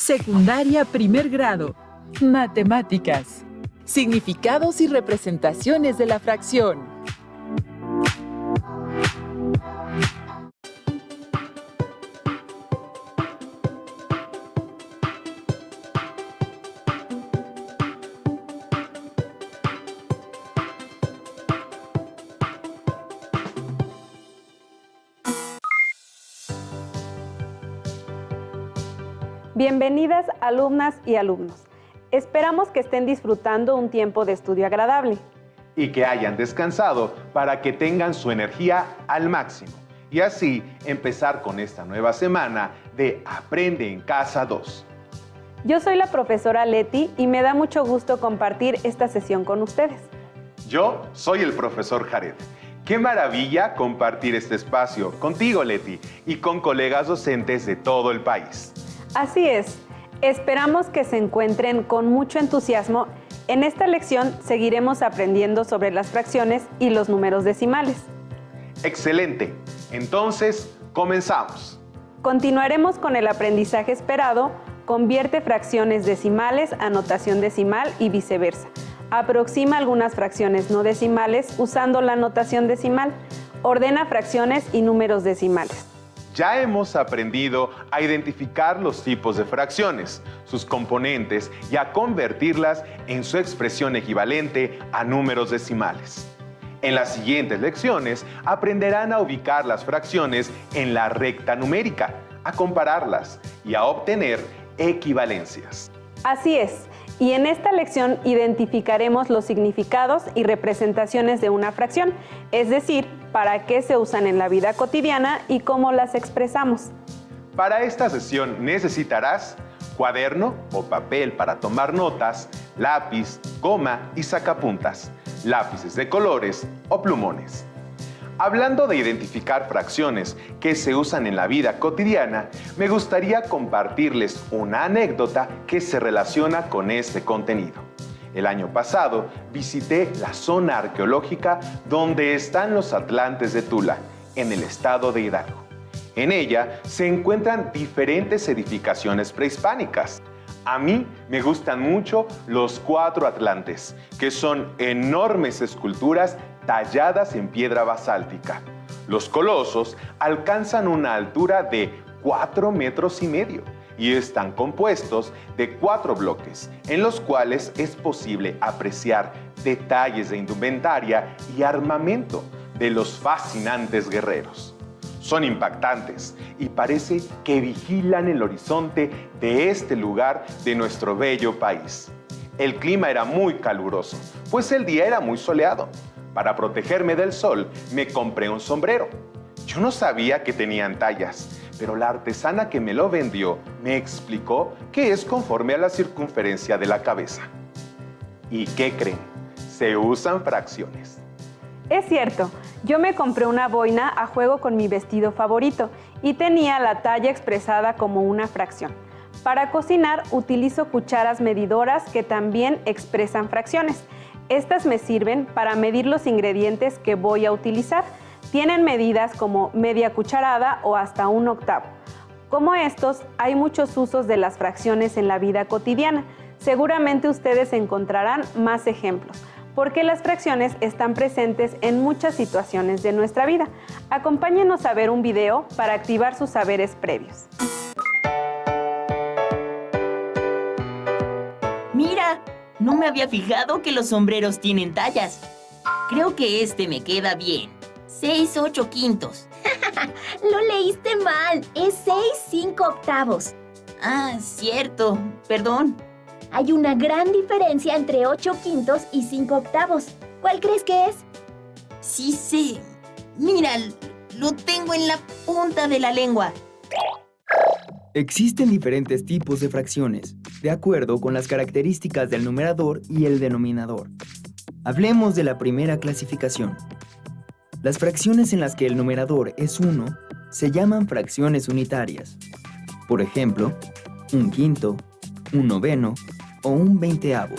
Secundaria primer grado. Matemáticas. Significados y representaciones de la fracción. Bienvenidas alumnas y alumnos. Esperamos que estén disfrutando un tiempo de estudio agradable. Y que hayan descansado para que tengan su energía al máximo. Y así empezar con esta nueva semana de Aprende en Casa 2. Yo soy la profesora Leti y me da mucho gusto compartir esta sesión con ustedes. Yo soy el profesor Jared. Qué maravilla compartir este espacio contigo, Leti, y con colegas docentes de todo el país. Así es, esperamos que se encuentren con mucho entusiasmo. En esta lección seguiremos aprendiendo sobre las fracciones y los números decimales. ¡Excelente! Entonces, comenzamos. Continuaremos con el aprendizaje esperado. Convierte fracciones decimales a notación decimal y viceversa. Aproxima algunas fracciones no decimales usando la notación decimal. Ordena fracciones y números decimales. Ya hemos aprendido a identificar los tipos de fracciones, sus componentes y a convertirlas en su expresión equivalente a números decimales. En las siguientes lecciones aprenderán a ubicar las fracciones en la recta numérica, a compararlas y a obtener equivalencias. Así es, y en esta lección identificaremos los significados y representaciones de una fracción, es decir, para qué se usan en la vida cotidiana y cómo las expresamos. Para esta sesión necesitarás cuaderno o papel para tomar notas, lápiz, goma y sacapuntas, lápices de colores o plumones. Hablando de identificar fracciones que se usan en la vida cotidiana, me gustaría compartirles una anécdota que se relaciona con este contenido. El año pasado visité la zona arqueológica donde están los Atlantes de Tula, en el estado de Hidalgo. En ella se encuentran diferentes edificaciones prehispánicas. A mí me gustan mucho los 4 Atlantes, que son enormes esculturas talladas en piedra basáltica. Los colosos alcanzan una altura de 4,5 metros y están compuestos de 4 bloques, en los cuales es posible apreciar detalles de indumentaria y armamento de los fascinantes guerreros. Son impactantes y parece que vigilan el horizonte de este lugar de nuestro bello país. El clima era muy caluroso, pues el día era muy soleado. Para protegerme del sol, me compré un sombrero. Yo no sabía que tenían tallas, pero la artesana que me lo vendió me explicó que es conforme a la circunferencia de la cabeza. ¿Y qué creen? Se usan fracciones. Es cierto, yo me compré una boina a juego con mi vestido favorito y tenía la talla expresada como una fracción. Para cocinar utilizo cucharas medidoras que también expresan fracciones. Estas me sirven para medir los ingredientes que voy a utilizar. Tienen medidas como media cucharada o hasta 1/8. Como estos, hay muchos usos de las fracciones en la vida cotidiana. Seguramente ustedes encontrarán más ejemplos, porque las fracciones están presentes en muchas situaciones de nuestra vida. Acompáñenos a ver un video para activar sus saberes previos. ¡Mira! No me había fijado que los sombreros tienen tallas. Creo que este me queda bien. 6/8. Lo leíste mal. Es 6/5. Ah, cierto. Perdón. Hay una gran diferencia entre 8/5 y 5/8. ¿Cuál crees que es? Sí sé. Mira, lo tengo en la punta de la lengua. Existen diferentes tipos de fracciones, de acuerdo con las características del numerador y el denominador. Hablemos de la primera clasificación. Las fracciones en las que el numerador es 1 se llaman fracciones unitarias. Por ejemplo, 1/5, 1/9 o 1/20.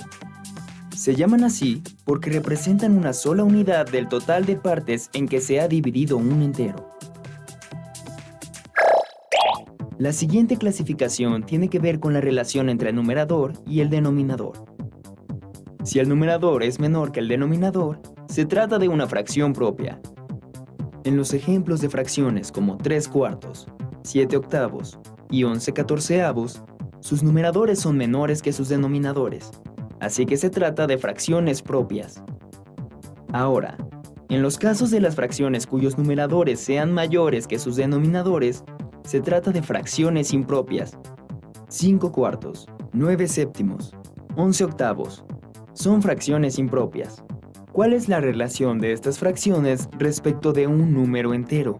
Se llaman así porque representan una sola unidad del total de partes en que se ha dividido un entero. La siguiente clasificación tiene que ver con la relación entre el numerador y el denominador. Si el numerador es menor que el denominador, se trata de una fracción propia. En los ejemplos de fracciones como 3/4, 7/8 y 11/14, sus numeradores son menores que sus denominadores, así que se trata de fracciones propias. Ahora, en los casos de las fracciones cuyos numeradores sean mayores que sus denominadores, se trata de fracciones impropias. 5/4, 9/7, 11/8. Son fracciones impropias. ¿Cuál es la relación de estas fracciones respecto de un número entero?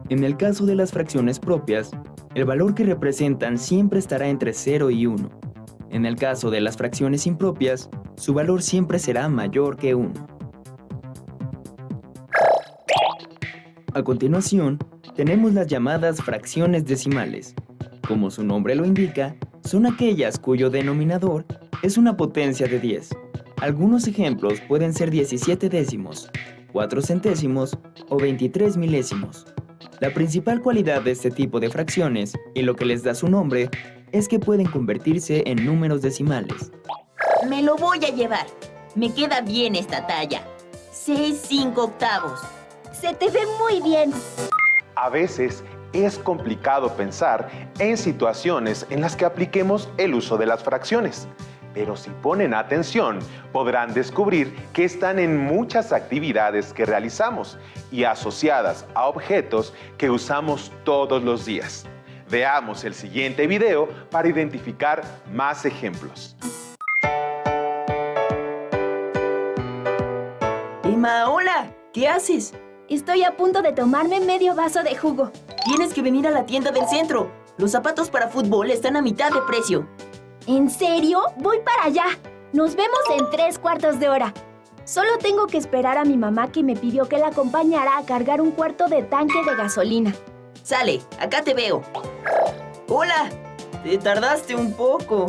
En el caso de las fracciones propias, el valor que representan siempre estará entre 0 y 1. En el caso de las fracciones impropias, su valor siempre será mayor que 1. A continuación, tenemos las llamadas fracciones decimales. Como su nombre lo indica, son aquellas cuyo denominador es una potencia de 10. Algunos ejemplos pueden ser 17 décimos, 4 centésimos o 23 milésimos. La principal cualidad de este tipo de fracciones, y lo que les da su nombre, es que pueden convertirse en números decimales. Me lo voy a llevar. Me queda bien esta talla. 6/5. Se te ve muy bien. A veces es complicado pensar en situaciones en las que apliquemos el uso de las fracciones, pero si ponen atención, podrán descubrir que están en muchas actividades que realizamos y asociadas a objetos que usamos todos los días. Veamos el siguiente video para identificar más ejemplos. Emma, hola. ¿Qué haces? Estoy a punto de tomarme medio vaso de jugo. Tienes que venir a la tienda del centro. Los zapatos para fútbol están a mitad de precio. ¿En serio? Voy para allá. Nos vemos en 3/4 de hora. Solo tengo que esperar a mi mamá que me pidió que la acompañara a cargar un cuarto de tanque de gasolina. Sale, acá te veo. Hola. Te tardaste un poco.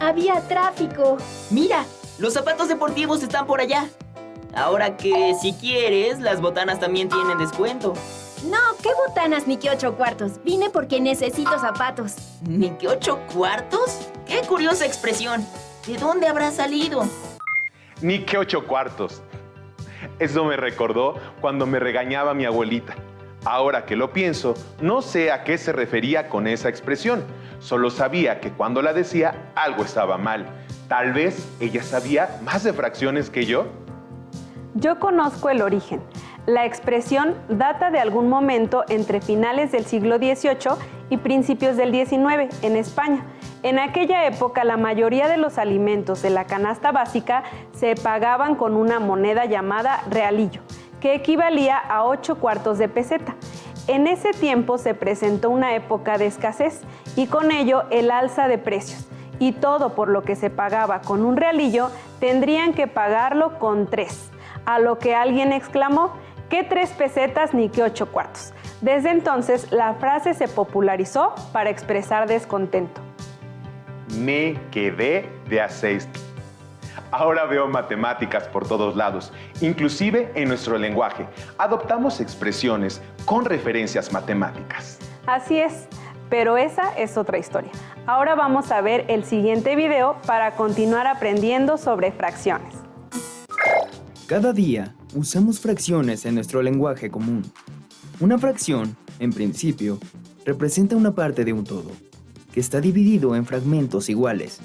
Había tráfico. Mira, los zapatos deportivos están por allá. Ahora que si quieres, las botanas también tienen descuento. No, qué botanas ni qué 8/4. Vine porque necesito zapatos. ¿Ni qué 8/4? ¡Qué curiosa expresión! ¿De dónde habrá salido? Ni que 8/4. Eso me recordó cuando me regañaba mi abuelita. Ahora que lo pienso, no sé a qué se refería con esa expresión. Solo sabía que cuando la decía, algo estaba mal. Tal vez ella sabía más de fracciones que yo. Yo conozco el origen. La expresión data de algún momento entre finales del siglo XVIII y principios del XIX en España. En aquella época, la mayoría de los alimentos de la canasta básica se pagaban con una moneda llamada realillo, que equivalía a 8/4 de peseta. En ese tiempo se presentó una época de escasez y con ello el alza de precios. Y todo por lo que se pagaba con un realillo tendrían que pagarlo con 3. A lo que alguien exclamó, ¿qué 3 pesetas ni qué 8/4? Desde entonces, la frase se popularizó para expresar descontento. Me quedé de a 6. Ahora veo matemáticas por todos lados, inclusive en nuestro lenguaje. Adoptamos expresiones con referencias matemáticas. Así es, pero esa es otra historia. Ahora vamos a ver el siguiente video para continuar aprendiendo sobre fracciones. Cada día usamos fracciones en nuestro lenguaje común. Una fracción, en principio, representa una parte de un todo, que está dividido en fragmentos iguales.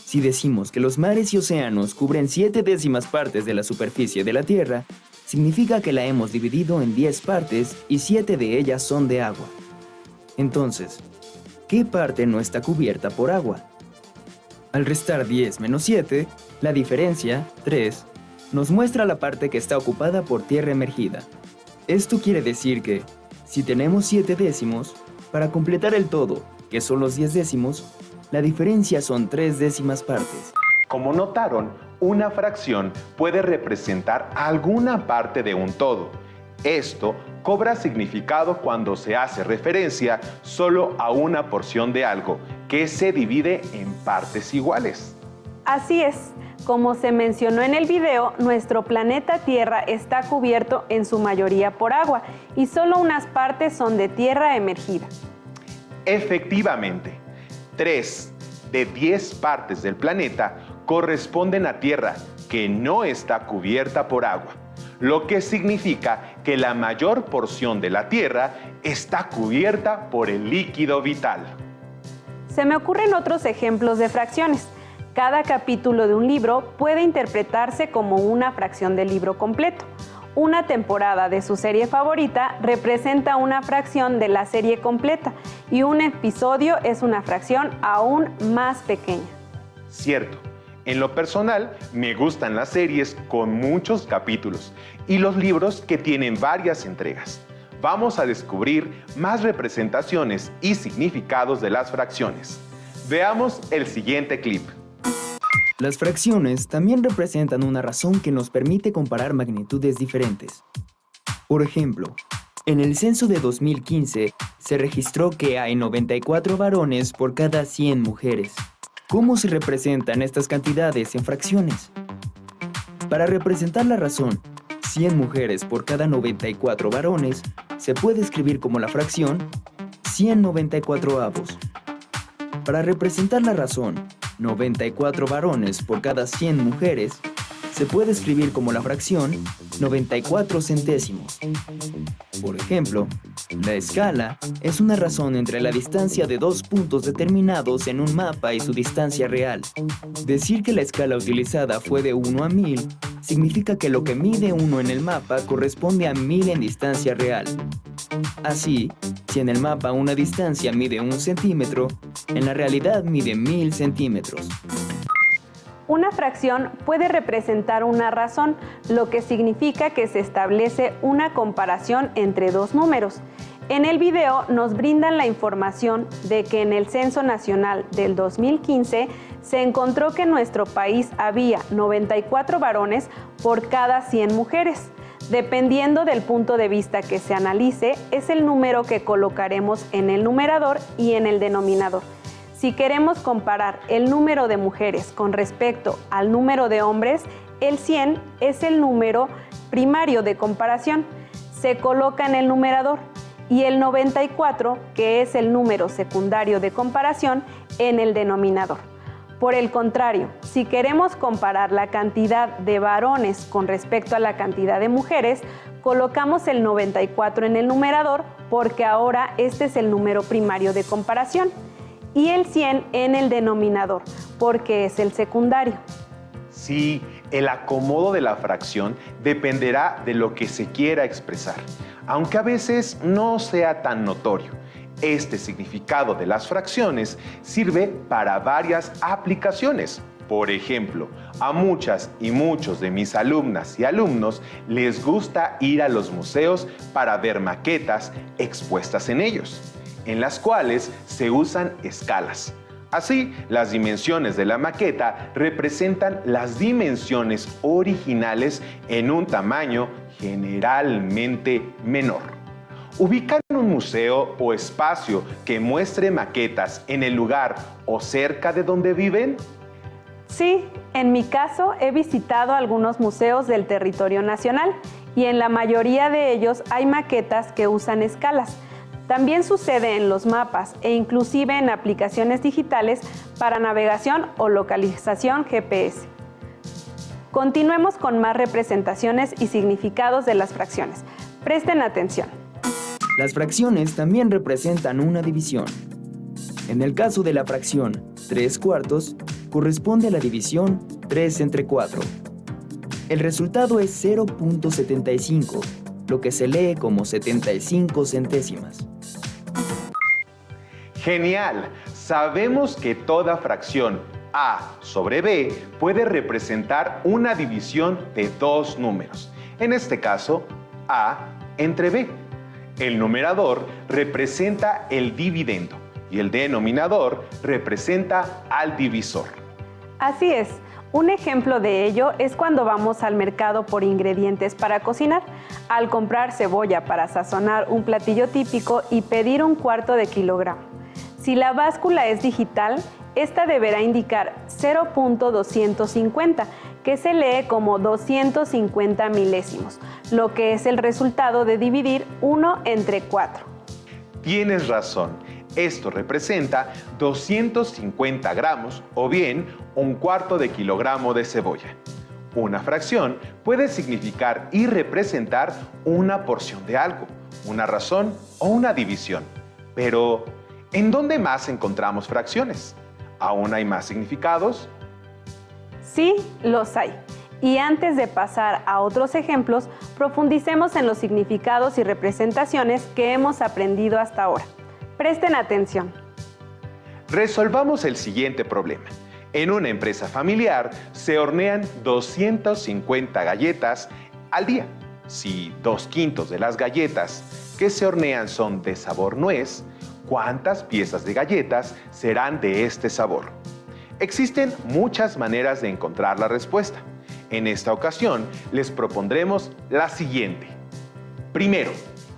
Si decimos que los mares y océanos cubren 7 décimas partes de la superficie de la Tierra, significa que la hemos dividido en 10 partes y 7 de ellas son de agua. Entonces, ¿qué parte no está cubierta por agua? Al restar 10 menos 7, la diferencia, 3, nos muestra la parte que está ocupada por tierra emergida. Esto quiere decir que, si tenemos 7 décimos, para completar el todo, que son los 10 décimos, la diferencia son 3 décimas partes. Como notaron, una fracción puede representar alguna parte de un todo. Esto cobra significado cuando se hace referencia solo a una porción de algo, que se divide en partes iguales. Así es. Como se mencionó en el video, nuestro planeta Tierra está cubierto en su mayoría por agua y solo unas partes son de tierra emergida. Efectivamente, 3 de 10 partes del planeta corresponden a Tierra, que no está cubierta por agua, lo que significa que la mayor porción de la Tierra está cubierta por el líquido vital. Se me ocurren otros ejemplos de fracciones. Cada capítulo de un libro puede interpretarse como una fracción del libro completo. Una temporada de su serie favorita representa una fracción de la serie completa y un episodio es una fracción aún más pequeña. Cierto. En lo personal, me gustan las series con muchos capítulos y los libros que tienen varias entregas. Vamos a descubrir más representaciones y significados de las fracciones. Veamos el siguiente clip. Las fracciones también representan una razón que nos permite comparar magnitudes diferentes. Por ejemplo, en el censo de 2015 se registró que hay 94 varones por cada 100 mujeres. ¿Cómo se representan estas cantidades en fracciones? Para representar la razón 100 mujeres por cada 94 varones, se puede escribir como la fracción 194avos. Para representar la razón 94 varones por cada 100 mujeres, se puede escribir como la fracción 94 centésimos. Por ejemplo, la escala es una razón entre la distancia de dos puntos determinados en un mapa y su distancia real. Decir que la escala utilizada fue de 1 a 1000 significa que lo que mide 1 en el mapa corresponde a 1000 en distancia real. Así, si en el mapa una distancia mide 1 centímetro, en la realidad mide 1000 centímetros. Una fracción puede representar una razón, lo que significa que se establece una comparación entre dos números. En el video nos brindan la información de que en el Censo Nacional del 2015 se encontró que en nuestro país había 94 varones por cada 100 mujeres. Dependiendo del punto de vista que se analice, es el número que colocaremos en el numerador y en el denominador. Si queremos comparar el número de mujeres con respecto al número de hombres, el 100 es el número primario de comparación. Se coloca en el numerador y el 94, que es el número secundario de comparación, en el denominador. Por el contrario, si queremos comparar la cantidad de varones con respecto a la cantidad de mujeres, colocamos el 94 en el numerador porque ahora este es el número primario de comparación. Y el 100 en el denominador, porque es el secundario. Sí, el acomodo de la fracción dependerá de lo que se quiera expresar, aunque a veces no sea tan notorio. Este significado de las fracciones sirve para varias aplicaciones. Por ejemplo, a muchas y muchos de mis alumnas y alumnos les gusta ir a los museos para ver maquetas expuestas en ellos, en las cuales se usan escalas. Así, las dimensiones de la maqueta representan las dimensiones originales en un tamaño generalmente menor. ¿Ubican un museo o espacio que muestre maquetas en el lugar o cerca de donde viven? Sí, en mi caso he visitado algunos museos del territorio nacional y en la mayoría de ellos hay maquetas que usan escalas. También sucede en los mapas e inclusive en aplicaciones digitales para navegación o localización GPS. Continuemos con más representaciones y significados de las fracciones. Presten atención. Las fracciones también representan una división. En el caso de la fracción 3/4, corresponde a la división 3 entre 4. El resultado es 0.75, lo que se lee como 75 centésimas. ¡Genial! Sabemos que toda fracción A sobre B puede representar una división de dos números. En este caso, A entre B. El numerador representa el dividendo y el denominador representa al divisor. Así es. Un ejemplo de ello es cuando vamos al mercado por ingredientes para cocinar, al comprar cebolla para sazonar un platillo típico y pedir 1/4 kilogramo. Si la báscula es digital, esta deberá indicar 0.250, que se lee como 250 milésimos, lo que es el resultado de dividir 1 entre 4. Tienes razón. Esto representa 250 gramos o bien 1/4 de kilogramo de cebolla. Una fracción puede significar y representar una porción de algo, una razón o una división. Pero, ¿en dónde más encontramos fracciones? ¿Aún hay más significados? Sí, los hay. Y antes de pasar a otros ejemplos, profundicemos en los significados y representaciones que hemos aprendido hasta ahora. Presten atención. Resolvamos el siguiente problema. En una empresa familiar se hornean 250 galletas al día. Si 2/5 de las galletas que se hornean son de sabor nuez, ¿cuántas piezas de galletas serán de este sabor? Existen muchas maneras de encontrar la respuesta. En esta ocasión les propondremos la siguiente. Primero,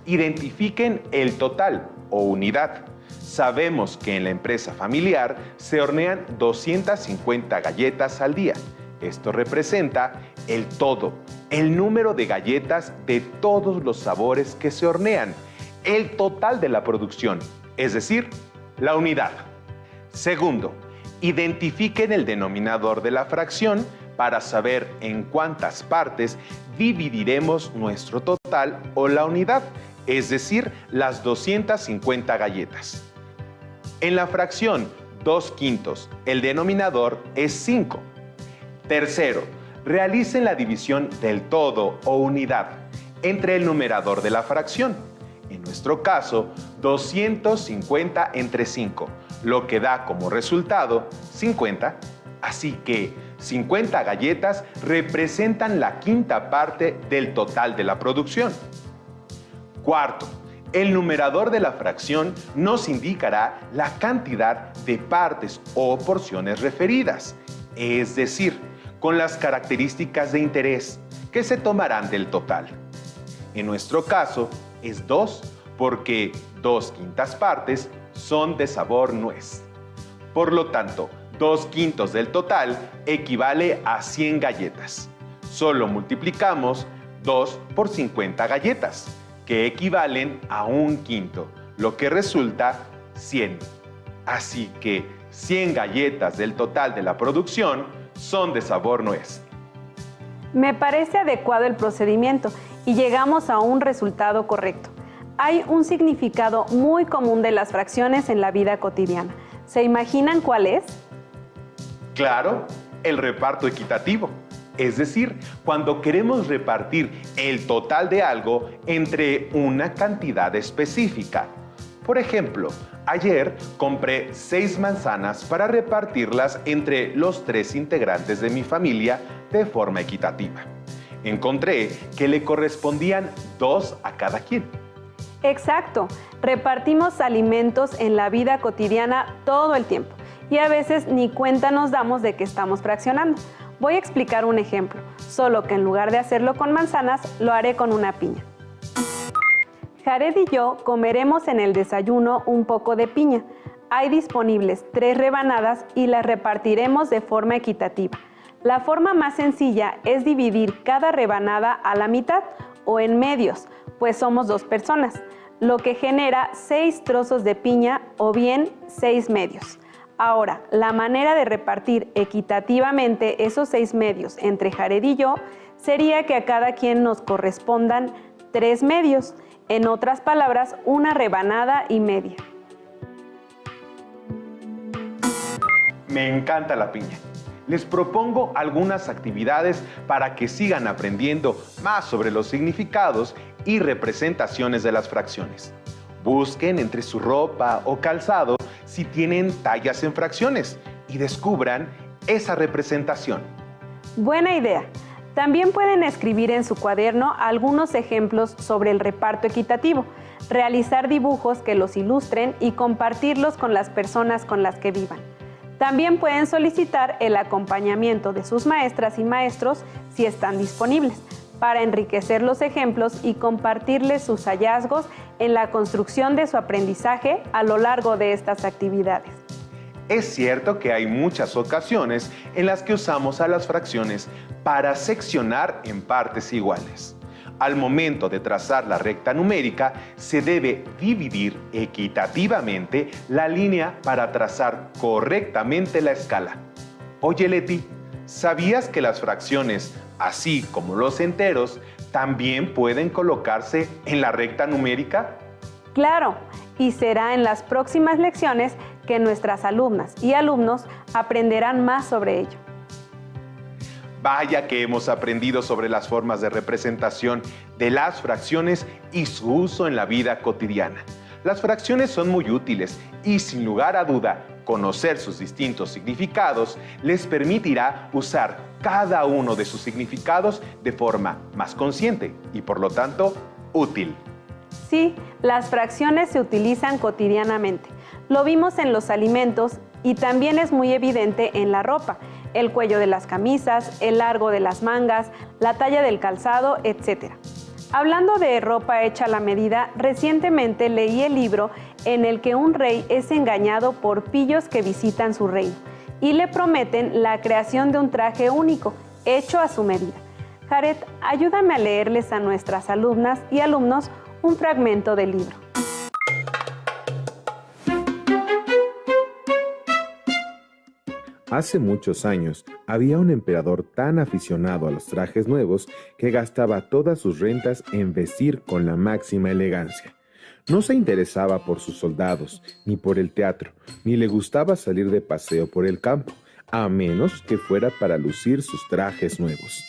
identifiquen el total o unidad. Sabemos que en la empresa familiar se hornean 250 galletas al día. Esto representa el todo, el número de galletas de todos los sabores que se hornean, el total de la producción, es decir, la unidad. Segundo, identifiquen el denominador de la fracción para saber en cuántas partes dividiremos nuestro total o la unidad, es decir, las 250 galletas. En la fracción 2/5, el denominador es 5. Tercero, realicen la división del todo o unidad entre el numerador de la fracción. En nuestro caso, 250 entre 5, lo que da como resultado 50. Así que 50 galletas representan la 1/5 parte del total de la producción. Cuarto, el numerador de la fracción nos indicará la cantidad de partes o porciones referidas, es decir, con las características de interés que se tomarán del total. En nuestro caso es 2 porque 2/5 partes son de sabor nuez. Por lo tanto, 2/5 del total equivale a 100 galletas. Solo multiplicamos 2 por 50 galletas, que equivalen a 1/5, lo que resulta 100. Así que 100 galletas del total de la producción son de sabor nuez. Me parece adecuado el procedimiento y llegamos a un resultado correcto. Hay un significado muy común de las fracciones en la vida cotidiana. ¿Se imaginan cuál es? Claro, el reparto equitativo. Es decir, cuando queremos repartir el total de algo entre una cantidad específica. Por ejemplo, ayer compré 6 manzanas para repartirlas entre los 3 integrantes de mi familia de forma equitativa. Encontré que le correspondían 2 a cada quien. Exacto, repartimos alimentos en la vida cotidiana todo el tiempo y a veces ni cuenta nos damos de que estamos fraccionando. Voy a explicar un ejemplo, solo que en lugar de hacerlo con manzanas, lo haré con una piña. Jared y yo comeremos en el desayuno un poco de piña. Hay disponibles 3 rebanadas y las repartiremos de forma equitativa. La forma más sencilla es dividir cada rebanada a la mitad o en medios, pues somos 2 personas, lo que genera 6 trozos de piña o bien 6 medios. Ahora, la manera de repartir equitativamente esos 6 medios entre Jared y yo sería que a cada quien nos correspondan 3 medios, en otras palabras, una rebanada y media. Me encanta la piña. Les propongo algunas actividades para que sigan aprendiendo más sobre los significados y representaciones de las fracciones. Busquen entre su ropa o calzado si tienen tallas en fracciones y descubran esa representación. Buena idea. También pueden escribir en su cuaderno algunos ejemplos sobre el reparto equitativo, realizar dibujos que los ilustren y compartirlos con las personas con las que vivan. También pueden solicitar el acompañamiento de sus maestras y maestros si están disponibles, para enriquecer los ejemplos y compartirles sus hallazgos en la construcción de su aprendizaje a lo largo de estas actividades. Es cierto que hay muchas ocasiones en las que usamos a las fracciones para seccionar en partes iguales. Al momento de trazar la recta numérica, se debe dividir equitativamente la línea para trazar correctamente la escala. Oye, Leti, ¿sabías que las fracciones, así como los enteros, también pueden colocarse en la recta numérica? Claro, y será en las próximas lecciones que nuestras alumnas y alumnos aprenderán más sobre ello. Vaya que hemos aprendido sobre las formas de representación de las fracciones y su uso en la vida cotidiana. Las fracciones son muy útiles y, sin lugar a duda, conocer sus distintos significados les permitirá usar cada uno de sus significados de forma más consciente y, por lo tanto, útil. Sí, las fracciones se utilizan cotidianamente. Lo vimos en los alimentos y también es muy evidente en la ropa, el cuello de las camisas, el largo de las mangas, la talla del calzado, etc. Hablando de ropa hecha a la medida, recientemente leí el libro en el que un rey es engañado por pillos que visitan su reino y le prometen la creación de un traje único, hecho a su medida. Jared, ayúdame a leerles a nuestras alumnas y alumnos un fragmento del libro. Hace muchos años, había un emperador tan aficionado a los trajes nuevos que gastaba todas sus rentas en vestir con la máxima elegancia. No se interesaba por sus soldados, ni por el teatro, ni le gustaba salir de paseo por el campo, a menos que fuera para lucir sus trajes nuevos.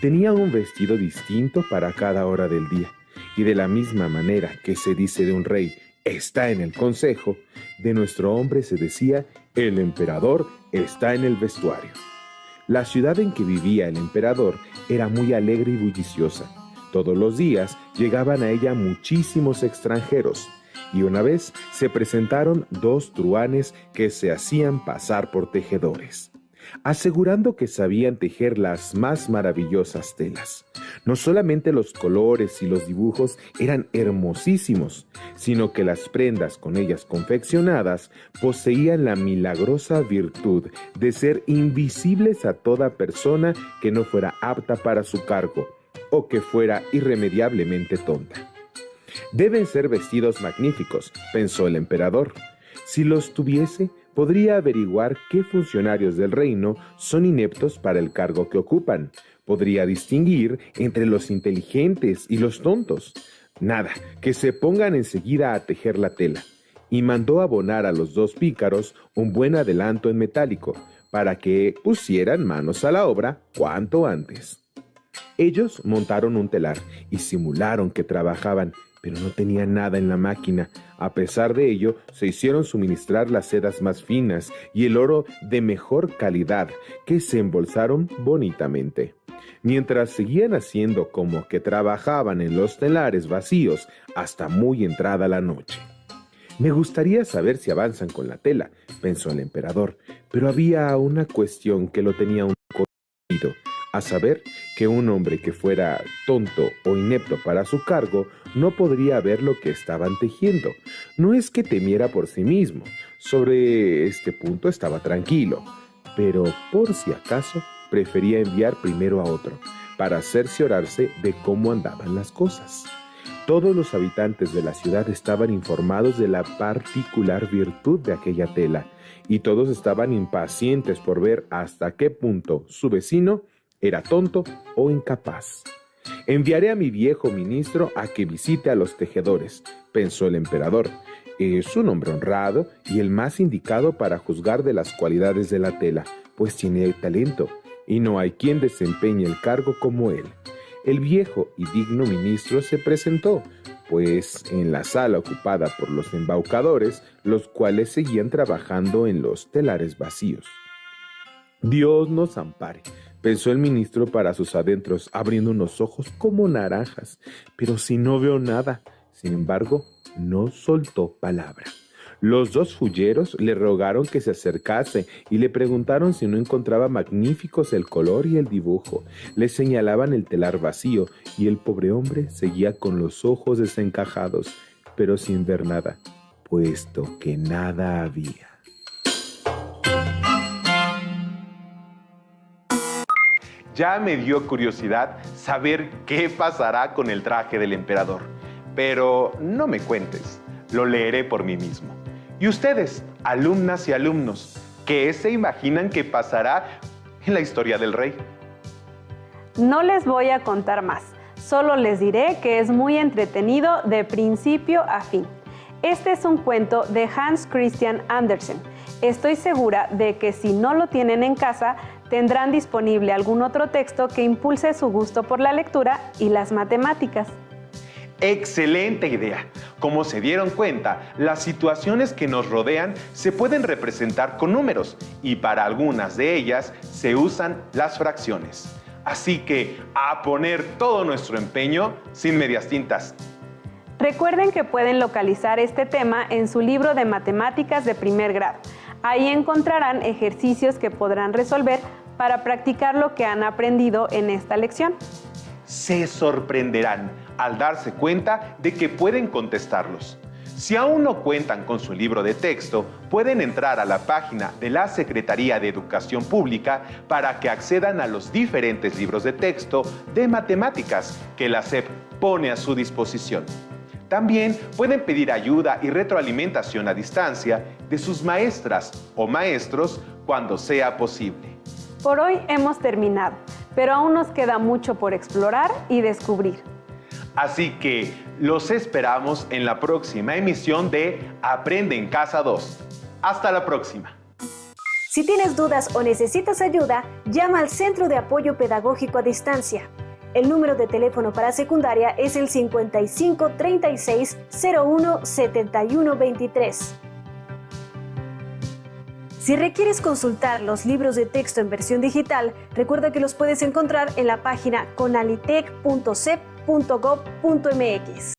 Tenía un vestido distinto para cada hora del día, y de la misma manera que se dice de un rey, está en el consejo, de nuestro hombre se decía, el emperador está en el vestuario. La ciudad en que vivía el emperador era muy alegre y bulliciosa. Todos los días llegaban a ella muchísimos extranjeros, y una vez se presentaron 2 truhanes que se hacían pasar por tejedores, asegurando que sabían tejer las más maravillosas telas. No solamente los colores y los dibujos eran hermosísimos, sino que las prendas con ellas confeccionadas poseían la milagrosa virtud de ser invisibles a toda persona que no fuera apta para su cargo o que fuera irremediablemente tonta. Deben ser vestidos magníficos, pensó el emperador. Si los tuviese, podría averiguar qué funcionarios del reino son ineptos para el cargo que ocupan. Podría distinguir entre los inteligentes y los tontos. Nada, que se pongan enseguida a tejer la tela. Y mandó abonar a los 2 pícaros un buen adelanto en metálico, para que pusieran manos a la obra cuanto antes. Ellos montaron un telar y simularon que trabajaban, pero no tenían nada en la máquina. A pesar de ello, se hicieron suministrar las sedas más finas y el oro de mejor calidad, que se embolsaron bonitamente. Mientras seguían haciendo como que trabajaban en los telares vacíos hasta muy entrada la noche. Me gustaría saber si avanzan con la tela, pensó el emperador, pero había una cuestión que lo tenía un poco dividido, a saber que un hombre que fuera tonto o inepto para su cargo no podría ver lo que estaban tejiendo. No es que temiera por sí mismo, sobre este punto estaba tranquilo, pero por si acaso prefería enviar primero a otro, para cerciorarse de cómo andaban las cosas. Todos los habitantes de la ciudad estaban informados de la particular virtud de aquella tela, y todos estaban impacientes por ver hasta qué punto su vecino era tonto o incapaz. Enviaré a mi viejo ministro a que visite a los tejedores, pensó el emperador. Es un hombre honrado y el más indicado para juzgar de las cualidades de la tela, pues tiene talento, y no hay quien desempeñe el cargo como él. El viejo y digno ministro se presentó, pues en la sala ocupada por los embaucadores, los cuales seguían trabajando en los telares vacíos. Dios nos ampare, pensó el ministro para sus adentros, abriendo unos ojos como naranjas. Pero si no veo nada. Sin embargo, no soltó palabra. Los 2 fulleros le rogaron que se acercase y le preguntaron si no encontraba magníficos el color y el dibujo. Le señalaban el telar vacío y el pobre hombre seguía con los ojos desencajados, pero sin ver nada, puesto que nada había. Ya me dio curiosidad saber qué pasará con el traje del emperador. Pero no me cuentes, lo leeré por mí mismo. Y ustedes, alumnas y alumnos, ¿qué se imaginan que pasará en la historia del rey? No les voy a contar más, solo les diré que es muy entretenido de principio a fin. Este es un cuento de Hans Christian Andersen. Estoy segura de que si no lo tienen en casa, tendrán disponible algún otro texto que impulse su gusto por la lectura y las matemáticas. ¡Excelente idea! Como se dieron cuenta, las situaciones que nos rodean se pueden representar con números y para algunas de ellas se usan las fracciones. Así que a poner todo nuestro empeño sin medias tintas. Recuerden que pueden localizar este tema en su libro de matemáticas de primer grado. Ahí encontrarán ejercicios que podrán resolver para practicar lo que han aprendido en esta lección. Se sorprenderán al darse cuenta de que pueden contestarlos. Si aún no cuentan con su libro de texto, pueden entrar a la página de la Secretaría de Educación Pública para que accedan a los diferentes libros de texto de matemáticas que la SEP pone a su disposición. También pueden pedir ayuda y retroalimentación a distancia de sus maestras o maestros cuando sea posible. Por hoy hemos terminado, pero aún nos queda mucho por explorar y descubrir. Así que los esperamos en la próxima emisión de Aprende en Casa 2. Hasta la próxima. Si tienes dudas o necesitas ayuda, llama al Centro de Apoyo Pedagógico a Distancia. El número de teléfono para secundaria es el 55 36 01 71 23. Si requieres consultar los libros de texto en versión digital, recuerda que los puedes encontrar en la página conalitec.cep.gov.mx.